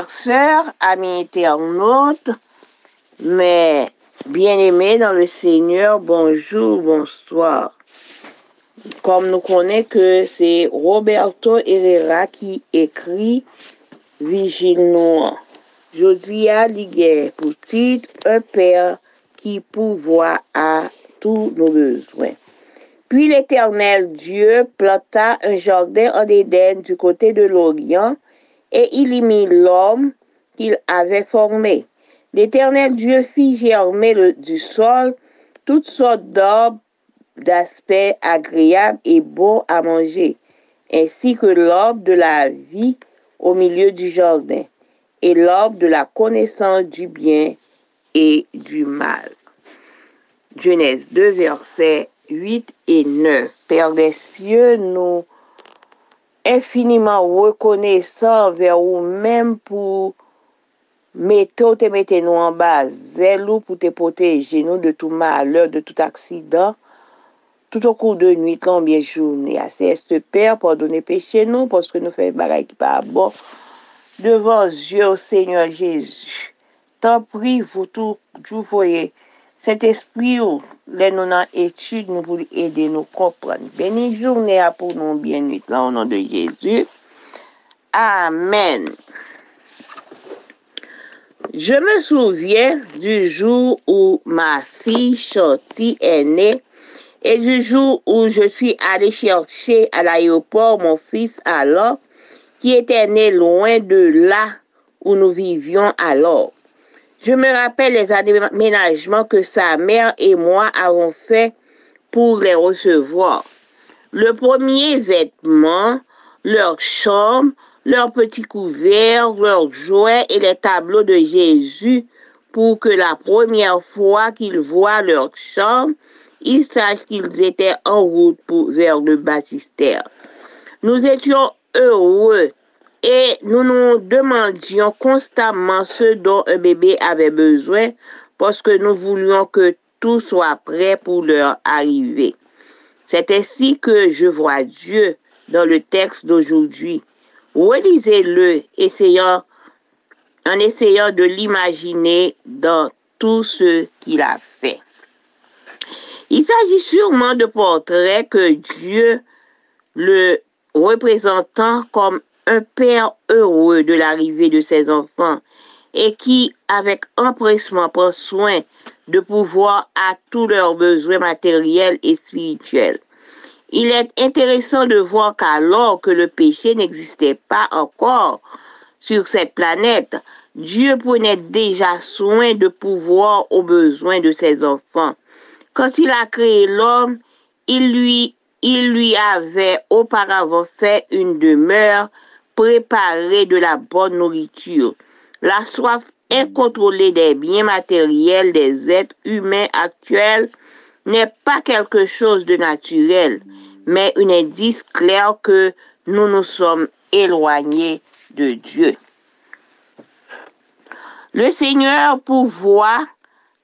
chères sœurs, amis internautes, mes bien-aimés dans le Seigneur, bonjour, bonsoir. Comme nous connaissons que c'est Roberto Herrera qui écrit Vigile Noir. Jodi a ligue pour titre un père qui pourvoit à tous nos besoins. Puis l'Éternel Dieu planta un jardin en Éden du côté de l'Orient, et il y mit l'homme qu'il avait formé. L'Éternel Dieu fit germer du sol toutes sortes d'arbres d'aspect agréable et bon à manger, ainsi que l'arbre de la vie au milieu du jardin, et l'arbre de la connaissance du bien et du mal. Genèse 2, versets 8 et 9. Père des cieux, nous infiniment reconnaissants vers vous-même pour mettre nous en bas, zèle pour te protéger nous de tout malheur, de tout accident, tout au cours de nuit, combien de journées. C'est ce Père, pardonnez péché nous, parce que nous faisons des bagailles qui pas bon devant Dieu au Seigneur Jésus. Tant prie, vous tout, vous voyez, cet esprit, les nous dans étude, nous pour aider nous comprendre. Béni journée pour nous, bien nuit, là, au nom de Jésus. Amen. Je me souviens du jour où ma fille Chanty est née et du jour où je suis allée chercher à l'aéroport mon fils alors, qui était né loin de là où nous vivions alors. Je me rappelle les aménagements que sa mère et moi avons fait pour les recevoir. Le premier vêtement, leur chambre, leurs petits couverts, leurs jouets et les tableaux de Jésus pour que la première fois qu'ils voient leur chambre, ils sachent qu'ils étaient en route vers le baptistère. Nous étions heureux et nous nous demandions constamment ce dont un bébé avait besoin parce que nous voulions que tout soit prêt pour leur arrivée. C'est ainsi que je vois Dieu dans le texte d'aujourd'hui. Relisez-le en essayant de l'imaginer dans tout ce qu'il a fait. Il s'agit sûrement de portraits que Dieu le représentant comme un père heureux de l'arrivée de ses enfants et qui, avec empressement, prend soin de pourvoir à tous leurs besoins matériels et spirituels. Il est intéressant de voir qu'alors que le péché n'existait pas encore sur cette planète, Dieu prenait déjà soin de pourvoir aux besoins de ses enfants. Quand il a créé l'homme, il lui avait auparavant fait une demeure préparée de la bonne nourriture. La soif incontrôlée des biens matériels des êtres humains actuels n'est pas quelque chose de naturel, mais un indice clair que nous nous sommes éloignés de Dieu. Le Seigneur pourvoit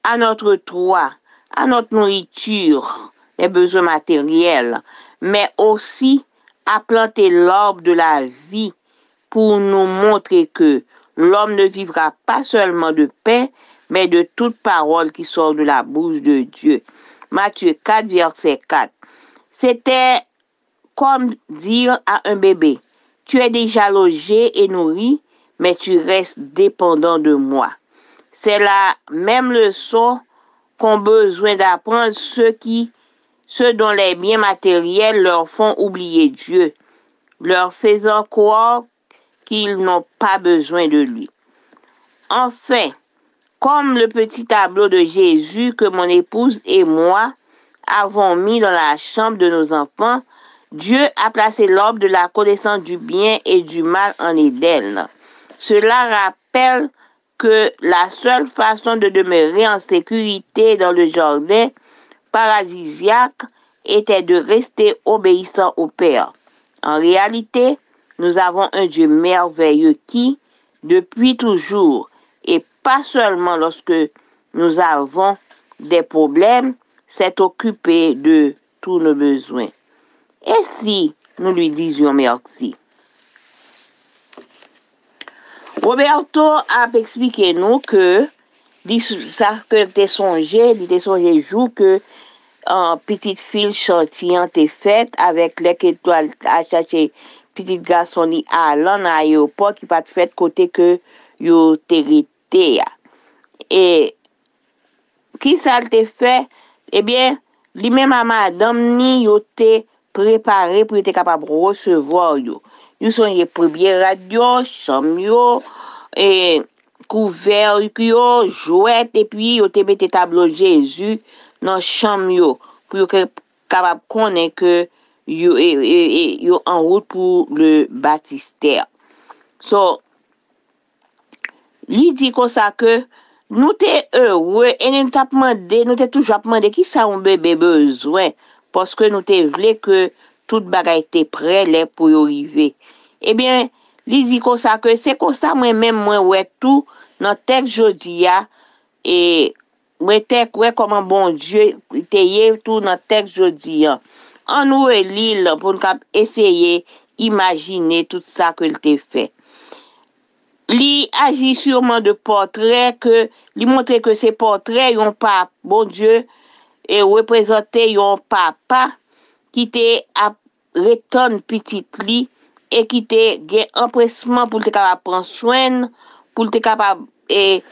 à notre toit, à notre nourriture, les besoins matériels, mais aussi à planter l'arbre de la vie pour nous montrer que l'homme ne vivra pas seulement de pain, mais de toute parole qui sort de la bouche de Dieu. Matthieu 4, verset 4. C'était comme dire à un bébé, tu es déjà logé et nourri, mais tu restes dépendant de moi. C'est la même leçon qu'ont besoin d'apprendre ceux dont les biens matériels leur font oublier Dieu, leur faisant croire qu'ils n'ont pas besoin de lui. Enfin, comme le petit tableau de Jésus que mon épouse et moi avons mis dans la chambre de nos enfants, Dieu a placé l'arbre de la connaissance du bien et du mal en Éden. Cela rappelle que la seule façon de demeurer en sécurité dans le jardin paradisiaque était de rester obéissant au Père. En réalité, nous avons un Dieu merveilleux qui, depuis toujours, et pas seulement lorsque nous avons des problèmes, s'est occupé de tous nos besoins. Et si nous lui disions merci? Roberto a expliqué nous que ça que t'es songé jour que petite fille sortie en t'es faite avec l'étoile à chercher petit garçon li à l'aéroport qui pas fait côté que yo t'hérité. Et qui ça te fait? Eh bien, lui-même à madame ni yo te préparé pour être capable de recevoir yo. Yo sont les premiers radio, chambre yo, et couvert yo, jouet, et puis yo te mette tableau Jésus dans chambre yo pour être capable de connaître que yo en route pour le baptistère. So, lui dit comme ça que nous t'es heureux et nous t'a demandé, nous t'es toujours demandé qui ça un bébé besoin parce que nous t'es voulu que toute bagaille était prêt là pour y arriver. Eh bien, lui dit comme ça que c'est comme ça moi-même moi ouais tout dans texte jodi a et moi texte ouais comment bon Dieu t'ayé tout dans texte jodi a. On nous lire pour nous essayer imaginer tout ça que il t'a fait. Li agit sûrement de portrait que li montre que ces portraits yon pas bon Dieu et représenter yon papa qui te a retonne petite li et qui te gen empressement pour te capable prendre soin pour te capable et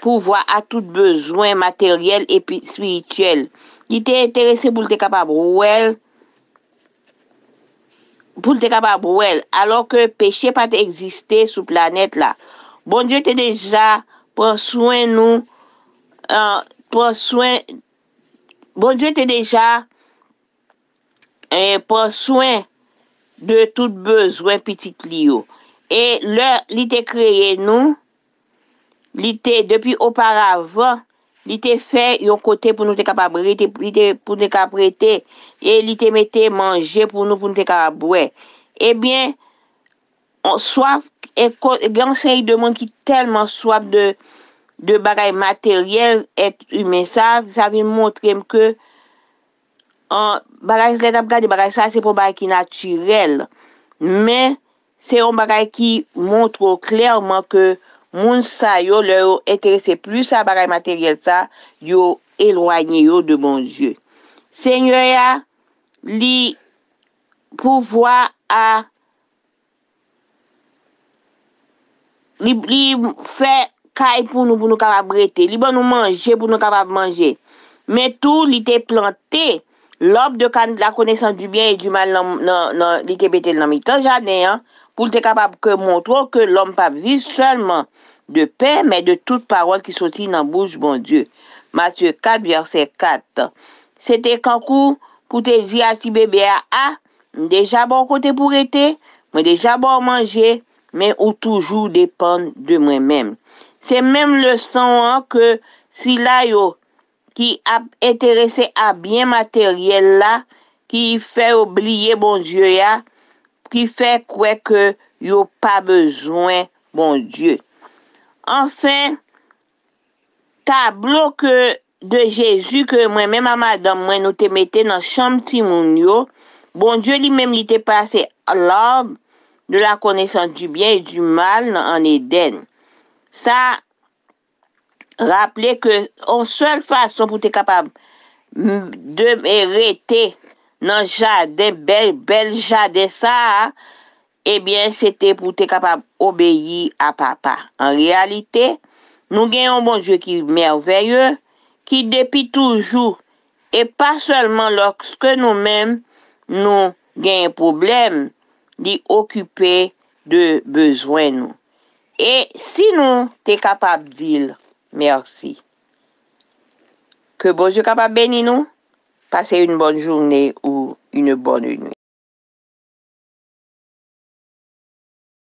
pouvoir à tout besoin matériel et puis spirituel. Il était intéressé pour te capable alors que péché pas existé sur planète là. Bon Dieu t'es déjà prend soin nous prend soin bon Dieu t'es déjà prend soin de tout besoin petit lio. Et il t'a créé nous, il t'a depuis auparavant, il t'a fait un côté pour nous être capable pour nous prêter et il t'a metté manger pour nous capable boire. Eh bien, on soif et grand série de monde qui tellement soif de bagages matériels et humains ça vient montrer que bagage les regarder bagage ça c'est pour bagage qui naturel mais c'est un bagage qui montre clairement que moun sa yo leur intéressé plus à bagage matériel ça yo éloigné yo de bon Dieu. Seigneur ya li pouvoir à li fait caille pour nous capable breter, li bon nous manger pour nous capable manger. Mais tout li te planté l'arbre de la connaissance du bien et du mal dans li te bete dans mi-temps jardin pour te capable que montrer que l'homme pas vit seulement de pain mais de toute parole qui sortit dans bouche bon Dieu. Matthieu 4 verset 4. C'était quand pour te dire à si bébé déjà bon côté pour être, mais déjà bon manger mais ou toujours dépend de moi-même. C'est même le sang que si là yo qui a intéressé à bien matériel là, qui fait oublier bon Dieu ya, qui fait quoi que yo pas besoin bon Dieu. Enfin, tableau que de Jésus que moi-même à madame moi nous te mettait dans chambre ti moun yo, bon Dieu lui-même il était passé à l'arbre de la connaissance du bien et du mal en Éden. Ça rappelez que en seule façon pour être capable de mériter dans jardin bel jardin ça eh bien c'était pour être capable obéir à papa. En réalité, nous gagnons un bon Dieu qui est merveilleux, qui depuis toujours et pas seulement lorsque nous-mêmes nous gagnons un problème d'occuper de besoin nous. Et si nous sommes capables de dire merci, que bon Dieu capable bénir nous, passez une bonne journée ou une bonne nuit.